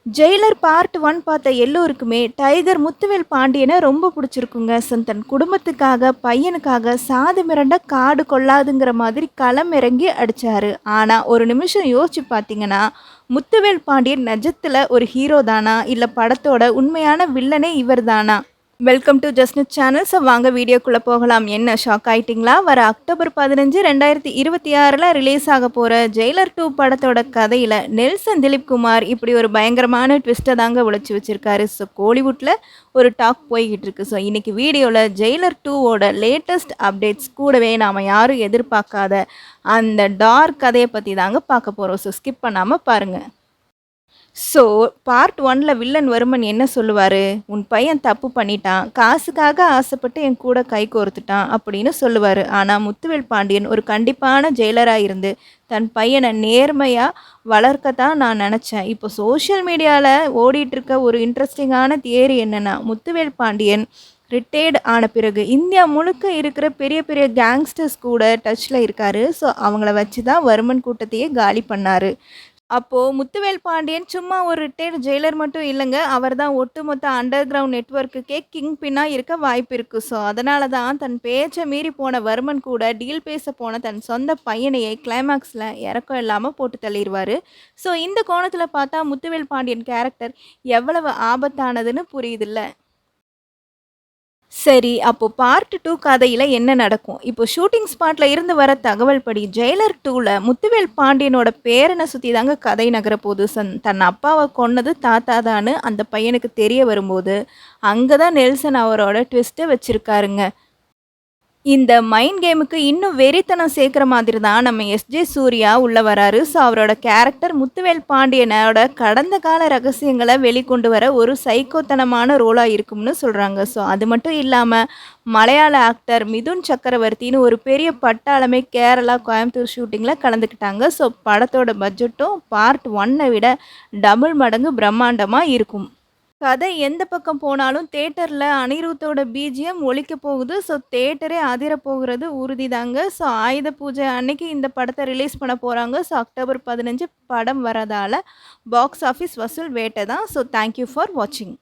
Jailer part 1 பார்த்த எல்லோருக்குமே tiger Muthuvel பாண்டியனை ரொம்ப பிடிச்சிருக்குங்க. தன் குடும்பத்துக்காக, பையனுக்காக சாது மிரண்ட காடு கொள்ளாதுங்கிற மாதிரி களம் இறங்கி அடிச்சாரு. ஆனா ஒரு நிமிஷம் யோசிச்சு பார்த்தீங்கன்னா, முத்துவேல் பாண்டியன் நிஜத்துல ஒரு ஹீரோ தானா? இல்ல படத்தோட உண்மையான வில்லனே இவர் தானா? வெல்கம் டு ஜஸ்னிட் சேனல். ஸோ வாங்க வீடியோக்குள்ளே போகலாம். என்ன ஷாக் ஆயிட்டிங்களா? வர அக்டோபர் 15 2026 ரிலீஸ் ஆக போகிற ஜெயிலர் 2 படத்தோட கதையில் நெல்சன் திலீப் குமார் இப்படி ஒரு பயங்கரமான ட்விஸ்ட்டை தாங்க உழைச்சி வச்சுருக்காரு. ஸோ கோலிவுட்டில் ஒரு டாக் போய்கிட்டு இருக்கு. ஸோ இன்றைக்கி வீடியோவில் ஜெயிலர் 2வோட லேட்டஸ்ட் அப்டேட்ஸ் கூடவே நாம் யாரும் எதிர்பார்க்காத அந்த டார்க் கதையை பற்றி தாங்க பார்க்க போகிறோம். ஸோ ஸ்கிப் பண்ணாமல் பாருங்கள். ஸோ பார்ட் 1ல் வில்லன் வருமன் என்ன சொல்லுவார்? உன் பையன் தப்பு பண்ணிட்டான், காசுக்காக ஆசைப்பட்டு என் கூட கை கோர்த்துட்டான் அப்படின்னு சொல்லுவார். ஆனால் முத்துவேல் பாண்டியன் ஒரு கண்டிப்பான ஜெயிலராக இருந்து தன் பையனை நேர்மையாக வளர்க்கத்தான் நான் நினச்சேன். இப்போ சோஷியல் மீடியாவில் ஓடிட்டுருக்க ஒரு இன்ட்ரெஸ்டிங்கான தியரி என்னென்னா, முத்துவேல் பாண்டியன் ரிட்டையர்டு ஆன பிறகு இந்தியா முழுக்க இருக்கிற பெரிய பெரிய கேங்ஸ்டர்ஸ் கூட டச்சில் இருக்கார். ஸோ அவங்கள வச்சு தான் வர்மன் கூட்டத்தையே காலி பண்ணார். அப்போது முத்துவேல் பாண்டியன் சும்மா ஒரு ரிட்டையர்டு ஜெயிலர் மட்டும் இல்லைங்க, அவர் தான் ஒட்டுமொத்த அண்டர் கிரவுண்ட் நெட்வொர்க்குக்கே கிங் பின்னாக இருக்க வாய்ப்பு இருக்குது. ஸோ அதனால தான் தன் பேச்சை மீறி போன வர்மன் கூட டீல் பேச போன தன் சொந்த பையனையே கிளைமாக்ஸில் இறக்கம் இல்லாமல் போட்டு தள்ளிடுவார். ஸோ இந்த கோணத்தில் பார்த்தா முத்துவேல் பாண்டியன் கேரக்டர் எவ்வளவு ஆபத்தானதுன்னு புரியுதில்ல. சரி, அப்போ பார்ட் 2 கதையில் என்ன நடக்கும்? இப்போ ஷூட்டிங் ஸ்பாட்டில் இருந்து வர தகவல் படி ஜெயிலர் 2ல் முத்துவேல் பாண்டியனோட பேரனை சுற்றி தாங்க கதை நகரப்போகுது. தன் அப்பாவை கொன்னது தாத்தா தான்னு அந்த பையனுக்கு தெரிய வரும்போது அங்கே தான் நெல்சன் அவரோட ட்விஸ்ட்டை வச்சுருக்காருங்க. இந்த மைண்ட் கேமுக்கு இன்னும் வெறித்தனம் சேர்க்குற மாதிரி தான் நம்ம எஸ்ஜே சூர்யா உள்ளே வராரு. ஸோ அவரோட கேரக்டர் முத்துவேல் பாண்டியனோட கடந்த கால ரகசியங்களை வெளிக்கொண்டு வர ஒரு சைக்கோத்தனமான ரோலாக இருக்கும்னு சொல்கிறாங்க. ஸோ அது மட்டும் இல்லாமல் மலையாள ஆக்டர் மிதுன் சக்கரவர்த்தின்னு ஒரு பெரிய பட்டாளமே கேரளா, கோயம்புத்தூர் ஷூட்டிங்கில் கலந்துக்கிட்டாங்க. ஸோ படத்தோட பட்ஜெட்டும் பார்ட் 1 விட டபுள் மடங்கு பிரம்மாண்டமாக இருக்கும். கதை எந்த பக்கம் போனாலும் தேட்டரில் அனிருத்தோட பிஜிஎம் ஒலிக்க போகுது. ஸோ தேட்டரே அதிர போகிறது உறுதி தாங்க. ஸோ ஆயுத பூஜை அன்னைக்கு இந்த படத்தை ரிலீஸ் பண்ண போகிறாங்க. ஸோ அக்டோபர் 15 படம் வரதால் பாக்ஸ் ஆஃபீஸ் வசூல் வேட்டை தான். ஸோ தேங்க்யூ ஃபார் வாட்சிங்.